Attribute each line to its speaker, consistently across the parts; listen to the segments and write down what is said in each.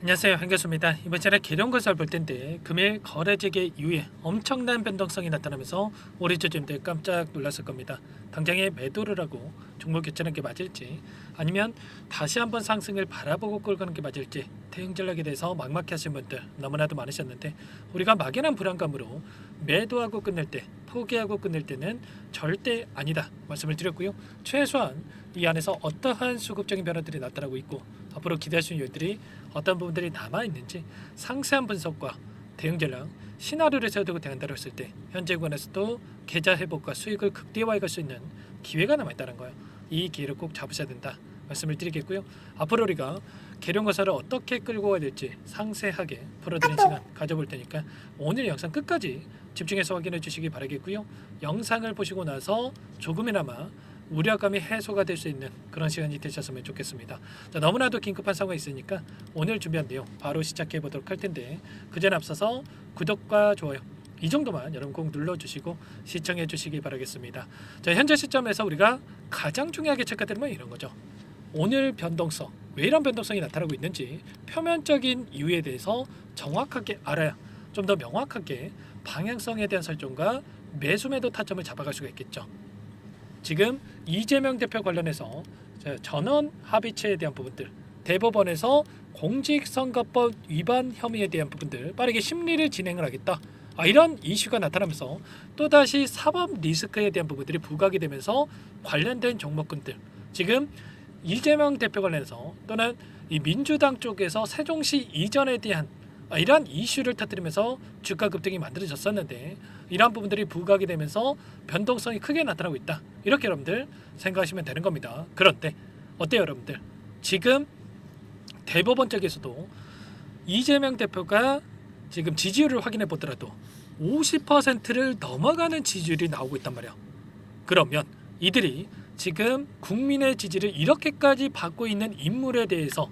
Speaker 1: 안녕하세요, 한교수입니다. 이번 시간에 계룡건설 볼 텐데 금일 거래재개 이후에 엄청난 변동성이 나타나면서 우리 주주님들 깜짝 놀랐을 겁니다. 당장에 매도를 하고 종목 교체하는 게 맞을지, 아니면 다시 한번 상승을 바라보고 끌고 가는 게 맞을지 대응 전략에 대해서 막막해 하신 분들 너무나도 많으셨는데, 우리가 막연한 불안감으로 매도하고 끝낼 때, 포기하고 끝낼 때는 절대 아니다 말씀을 드렸고요. 최소한 이 안에서 어떠한 수급적인 변화들이 나타나고 있고 앞으로 기대할 수 있는 요인들이 어떤 부분들이 남아있는지 상세한 분석과 대응 전략, 시나리오를 세워두고 대응한다고 했을 때 현재 구간에서도 계좌 회복과 수익을 극대화해 갈 수 있는 기회가 남아있다는 거예요. 이 기회를 꼭 잡으셔야 된다 말씀을 드리겠고요. 앞으로 우리가 계룡거사를 어떻게 끌고 가야 될지 상세하게 풀어드리는 시간 가져볼 테니까 오늘 영상 끝까지 집중해서 확인해 주시기 바라겠고요. 영상을 보시고 나서 조금이나마 우려감이 해소가 될 수 있는 그런 시간이 되셨으면 좋겠습니다. 자, 너무나도 긴급한 상황이 있으니까 오늘 준비한 내용 바로 시작해 보도록 할 텐데, 그전에 앞서서 구독과 좋아요 이 정도만 여러분 꼭 눌러주시고 시청해 주시기 바라겠습니다. 자, 현재 시점에서 우리가 가장 중요하게 체크되는 건 이런 거죠. 오늘 변동성, 왜 이런 변동성이 나타나고 있는지 표면적인 이유에 대해서 정확하게 알아야 좀 더 명확하게 방향성에 대한 설정과 매수매도 타점을 잡아갈 수가 있겠죠. 지금 이재명 대표 관련해서 전원 합의체에 대한 부분들, 대법원에서 공직선거법 위반 혐의에 대한 부분들 빠르게 심리를 진행을 하겠다, 이런 이슈가 나타나면서 또다시 사법 리스크에 대한 부분들이 부각이 되면서 관련된 종목군들, 지금 이재명 대표 관련해서 또는 이 민주당 쪽에서 세종시 이전에 대한 이러한 이슈를 터뜨리면서 주가 급등이 만들어졌었는데, 이러한 부분들이 부각이 되면서 변동성이 크게 나타나고 있다, 이렇게 여러분들 생각하시면 되는 겁니다. 그런데 어때요 여러분들? 지금 대법원 쪽에서도 이재명 대표가 지금 지지율을 확인해 보더라도 50%를 넘어가는 지지율이 나오고 있단 말이야. 그러면 이들이 지금 국민의 지지를 이렇게까지 받고 있는 인물에 대해서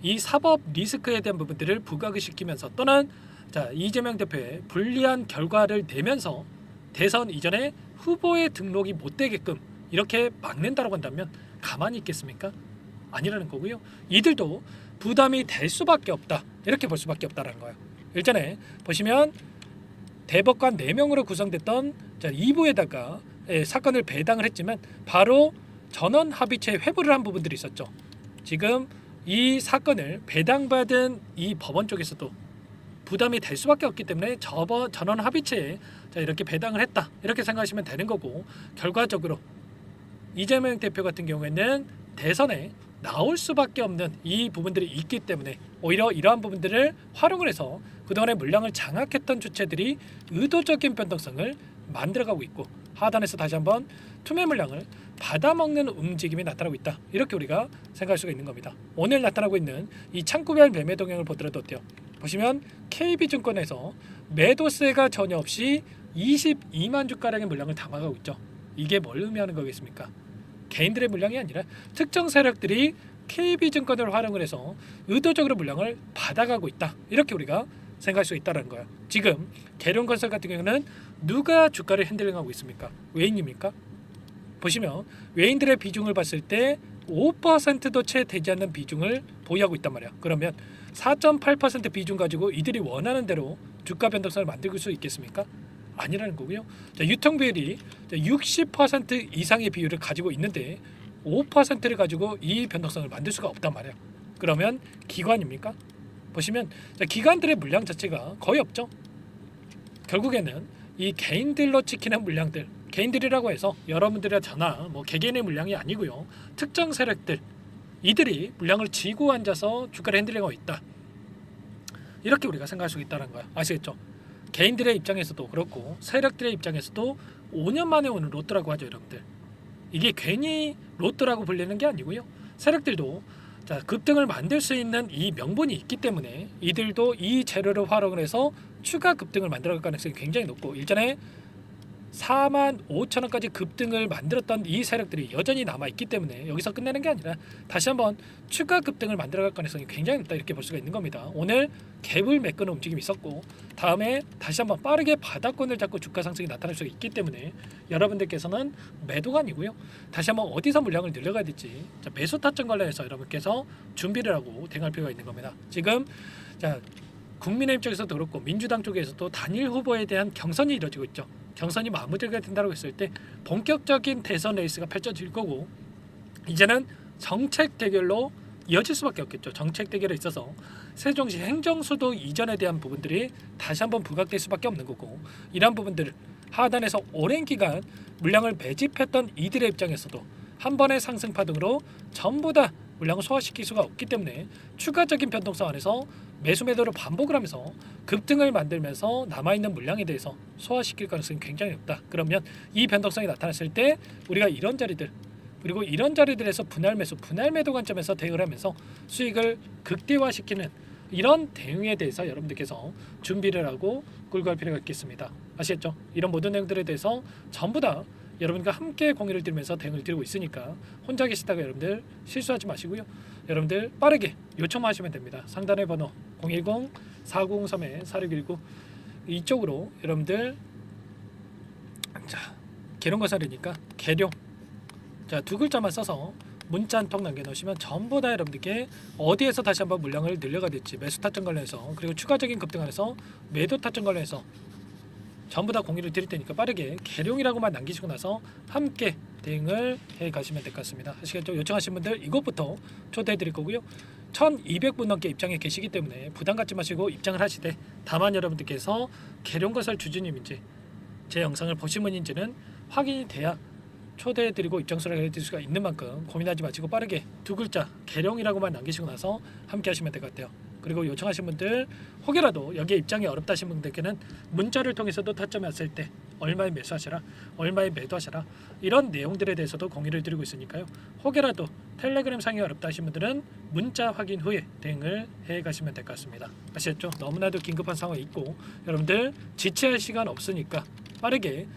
Speaker 1: 이 사법 리스크에 대한 부분들을 부각을 시키면서 또는 이재명 대표의 불리한 결과를 내면서 대선 이전에 후보에 등록이 못 되게끔 이렇게 막는다고 한다면 가만히 있겠습니까? 아니라는 거고요. 이들도 부담이 될 수밖에 없다, 이렇게 볼 수밖에 없다라는 거예요. 일전에 보시면 대법관 4명으로 구성됐던 2부에다가 사건을 배당을 했지만 바로 전원 합의체 회부를 한 부분들이 있었죠. 지금 이 사건을 배당받은 이 법원 쪽에서도 부담이 될 수밖에 없기 때문에 전원 합의체에 이렇게 배당을 했다, 이렇게 생각하시면 되는 거고, 결과적으로 이재명 대표 같은 경우에는 대선에 나올 수밖에 없는 이 부분들이 있기 때문에 오히려 이러한 부분들을 활용을 해서 그동안의 물량을 장악했던 주체들이 의도적인 변동성을 만들어가고 있고, 하단에서 다시 한번 투매 물량을 받아먹는 움직임이 나타나고 있다, 이렇게 우리가 생각할 수가 있는 겁니다. 오늘 나타나고 있는 이 창구별 매매 동향을 보더라도 어때요? 보시면 KB증권에서 매도세가 전혀 없이 22만 주가량의 물량을 담아가고 있죠. 이게 뭘 의미하는 거겠습니까? 개인들의 물량이 아니라 특정 세력들이 KB증권을 활용을 해서 의도적으로 물량을 받아가고 있다, 이렇게 우리가 생각할 수 있다는 거예요. 지금 계룡건설 같은 경우는 누가 주가를 핸들링하고 있습니까? 외인입니까? 보시면 외인들의 비중을 봤을 때 5%도 채 되지 않는 비중을 보유하고 있단 말이야. 그러면 4.8% 비중 가지고 이들이 원하는 대로 주가 변동성을 만들 수 있겠습니까? 아니라는 거고요. 유통 비율이 60% 이상의 비율을 가지고 있는데 5%를 가지고 이 변동성을 만들 수가 없단 말이야. 그러면 기관입니까? 보시면 기관들의 물량 자체가 거의 없죠. 결국에는 이 개인들로 지키는 물량들, 개인들이라고 해서 여러분들의 저나 개개인의 물량이 아니고요, 특정 세력들, 이들이 물량을 쥐고 앉아서 주가를 핸들링하고 있다, 이렇게 우리가 생각할 수 있다는 거야. 아시겠죠? 개인들의 입장에서도 그렇고 세력들의 입장에서도 5년 만에 오는 로또라고 하죠, 여러분들. 이게 괜히 로또라고 불리는 게 아니고요, 세력들도 급등을 만들 수 있는 이 명분이 있기 때문에 이들도 이 재료를 활용을 해서 추가 급등을 만들어갈 가능성이 굉장히 높고, 일전에 45,000원까지 급등을 만들었던 이 세력들이 여전히 남아있기 때문에 여기서 끝내는 게 아니라 다시 한번 추가 급등을 만들어갈 가능성이 굉장히 높다 이렇게 볼 수가 있는 겁니다. 오늘 갭을 메꾸는 움직임이 있었고 다음에 다시 한번 빠르게 바닥권을 잡고 주가 상승이 나타날 수가 있기 때문에 여러분들께서는 매도가 아니고요. 다시 한번 어디서 물량을 늘려가야 될지 매수 타점 관련해서 여러분께서 준비를 하고 대응할 필요가 있는 겁니다. 지금 국민의힘 쪽에서도 그렇고 민주당 쪽에서도 단일 후보에 대한 경선이 이루어지고 있죠. 경선이 마무리가 된다고 했을 때 본격적인 대선 레이스가 펼쳐질 거고 이제는 정책 대결로 이어질 수밖에 없겠죠. 정책 대결에 있어서 세종시 행정수도 이전에 대한 부분들이 다시 한번 부각될 수밖에 없는 거고 이러한 부분들을 하단에서 오랜 기간 물량을 매집했던 이들의 입장에서도 한 번의 상승 파동으로 전부 다 물량을 소화시킬 수가 없기 때문에 추가적인 변동성 안에서 매수 매도를 반복을 하면서 급등을 만들면서 남아있는 물량에 대해서 소화시킬 가능성이 굉장히 높다. 그러면 이 변동성이 나타났을 때 우리가 이런 자리들 그리고 이런 자리들에서 분할 매수, 분할 매도 관점에서 대응을 하면서 수익을 극대화시키는 이런 대응에 대해서 여러분들께서 준비를 하고 끌고 갈 필요가 있겠습니다. 아시겠죠? 이런 모든 내용들에 대해서 전부 다 여러분과 함께 공유를 드리면서 대응을 드리고 있으니까 혼자 계시다가 여러분들 실수하지 마시고요. 여러분들 빠르게 요청만 하시면 됩니다. 상단의 번호 010-4903-4619 이쪽으로 여러분들 계룡거사리니까 계룡 두 글자만 써서 문자 한 통 남겨놓으시면 전부 다 여러분들께 어디에서 다시 한번 물량을 늘려가 될지 매수 타점 관련해서 그리고 추가적인 급등 안에서 매도 타점 관련해서 전부 다 공유를 드릴 테니까 빠르게 계룡이라고만 남기시고 나서 함께 대응을 해 가시면 될 것 같습니다. 아시겠죠? 요청하신 분들 이것부터 초대해 드릴 거고요. 1200분 넘게 입장에 계시기 때문에 부담 갖지 마시고 입장을 하시되 다만 여러분들께서 계룡거설 주주님인지 제 영상을 보신 분인지는 확인이 돼야 초대해 드리고 입장 수락을 해드릴 수가 있는 만큼 고민하지 마시고 빠르게 두 글자 계룡이라고만 남기시고 나서 함께 하시면 될 것 같아요. 그리고 요청하신 분들 혹여라도 여기에 입장이 어렵다 하신 분들께는 문자를 통해서도 타점이 왔을 때 얼마에 매수하시라 얼마에 매도하시라 이런 내용들에 대해서도 공유를 드리고 있으니까요. 혹여라도 텔레그램 상이 어렵다 하신 분들은 문자 확인 후에 대응을 해 가시면 될 것 같습니다. 아시겠죠? 너무나도 긴급한 상황이 있고 여러분들 지체할 시간 없으니까 빠르게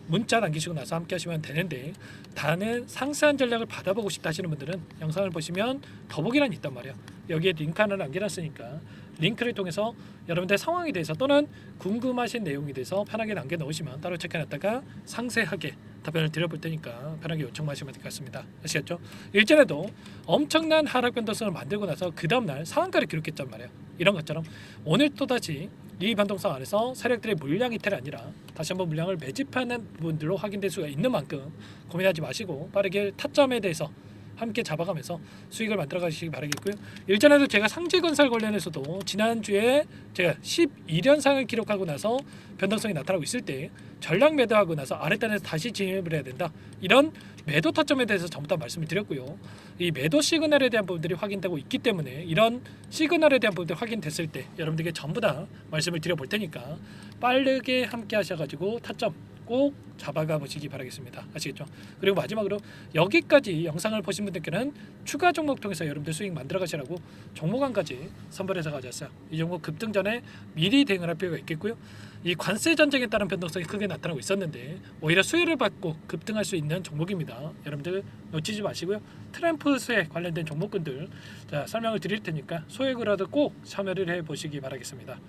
Speaker 1: 문자 남기시고 나서 함께 하시면 되는데 다른 상세한 전략을 받아보고 싶다 하시는 분들은 영상을 보시면 더보기란이 있단 말이에요. 여기에 링크 하나 남겨놨으니까 링크를 통해서 여러분들의 상황에 대해서 또는 궁금하신 내용에 대해서 편하게 남겨놓으시면 따로 체크해놨다가 상세하게 답변을 드려볼 테니까 편하게 요청하시면 될 것 같습니다. 아시겠죠? 일전에도 엄청난 하락 변동성을 만들고 나서 그 다음날 상한가를 기록했단 말이에요. 이런 것처럼 오늘 또다시 이 변동성 안에서 세력들의 물량 이탈이 아니라 다시 한번 물량을 매집하는 부분들로 확인될 수가 있는 만큼 고민하지 마시고 빠르게 타점에 대해서 함께 잡아가면서 수익을 만들어 가시기 바라겠고요. 일전에도 제가 상제건설 관련해서도 지난주에 제가 12년상을 기록하고 나서 변동성이 나타나고 있을 때 전량 매도하고 나서 아랫단에서 다시 진입을 해야 된다. 이런 매도 타점에 대해서 전부 다 말씀을 드렸고요. 이 매도 시그널에 대한 부분들이 확인되고 있기 때문에 이런 시그널에 대한 부분들이 확인됐을 때 여러분들께 전부 다 말씀을 드려볼 테니까 빠르게 함께 하셔가지고 타점 꼭 잡아가 보시기 바라겠습니다. 아시겠죠? 그리고 마지막으로 여기까지 영상을 보신 분들께는 추가 종목 통해서 여러분들 수익 만들어 가시라고 종목안까지 선별해서 가져왔어요. 이 종목 급등 전에 미리 대응을 할 필요가 있겠고요. 이 관세 전쟁에 따른 변동성이 크게 나타나고 있었는데 오히려 수혜를 받고 급등할 수 있는 종목입니다. 여러분들 놓치지 마시고요. 트램프 수혜 관련된 종목군들 설명을 드릴 테니까 소액으로라도 꼭 참여를 해 보시기 바라겠습니다.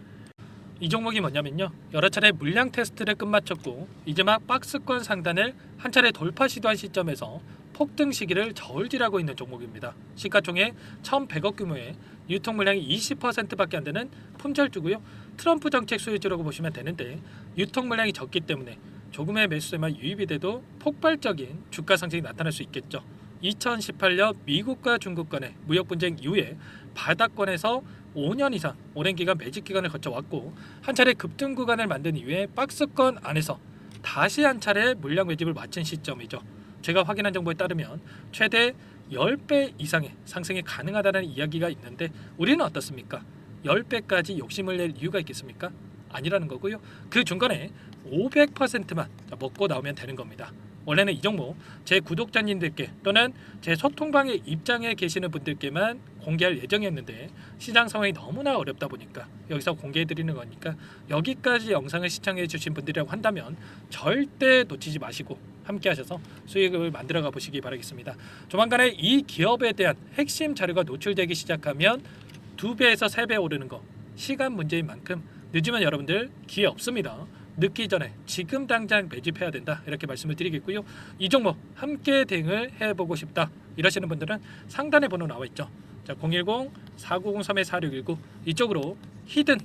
Speaker 1: 이 종목이 뭐냐면요, 여러 차례 물량 테스트를 끝마쳤고 이제 막 박스권 상단을 한 차례 돌파 시도한 시점에서 폭등 시기를 저울질하고 있는 종목입니다. 시가총액 1,100억 규모의 유통 물량이 20%밖에 안 되는 품절주고요. 트럼프 정책 수혜주라고 보시면 되는데 유통 물량이 적기 때문에 조금의 매수세만 유입이 돼도 폭발적인 주가 상승이 나타날 수 있겠죠. 2018년 미국과 중국 간의 무역 분쟁 이후에 바닥권에서 5년 이상 오랜 기간 매집 기간을 거쳐왔고 한 차례 급등 구간을 만든 이후에 박스권 안에서 다시 한 차례 물량 매집을 마친 시점이죠. 제가 확인한 정보에 따르면 최대 10배 이상의 상승이 가능하다는 이야기가 있는데 우리는 어떻습니까? 10배까지 욕심을 낼 이유가 있겠습니까? 아니라는 거고요. 그 중간에 500%만 먹고 나오면 되는 겁니다. 원래는 이 종목 제 구독자님들께 또는 제 소통방에 입장에 계시는 분들께만 공개할 예정이었는데 시장 상황이 너무나 어렵다 보니까 여기서 공개해 드리는 거니까 여기까지 영상을 시청해 주신 분들이라고 한다면 절대 놓치지 마시고 함께 하셔서 수익을 만들어 가 보시기 바라겠습니다. 조만간에 이 기업에 대한 핵심 자료가 노출되기 시작하면 2배에서 3배 오르는 거 시간 문제인 만큼 늦으면 여러분들 기회 없습니다. 늦기 전에 지금 당장 매집해야 된다 이렇게 말씀을 드리겠고요. 이 종목 함께 대응을 해보고 싶다 이러시는 분들은 상단에 번호 나와 있죠. 자, 010-4903-4619 이쪽으로 히든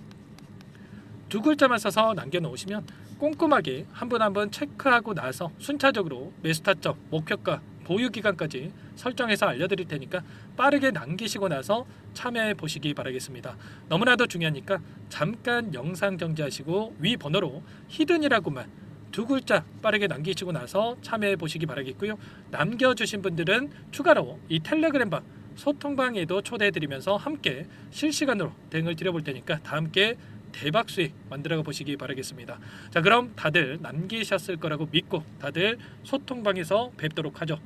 Speaker 1: 두 글자만 써서 남겨놓으시면 꼼꼼하게 한 분 한 분 체크하고 나서 순차적으로 매수 타점, 목표가, 보유 기간까지 설정해서 알려드릴 테니까 빠르게 남기시고 나서 참여해 보시기 바라겠습니다. 너무나도 중요하니까 잠깐 영상 정지하시고 위 번호로 히든이라고만 두 글자 빠르게 남기시고 나서 참여해 보시기 바라겠고요. 남겨주신 분들은 추가로 이 텔레그램방 소통방에도 초대해 드리면서 함께 실시간으로 대응을 드려볼 테니까 다 함께 대박 수익 만들어 보시기 바라겠습니다. 자, 그럼 다들 남기셨을 거라고 믿고 다들 소통방에서 뵙도록 하죠.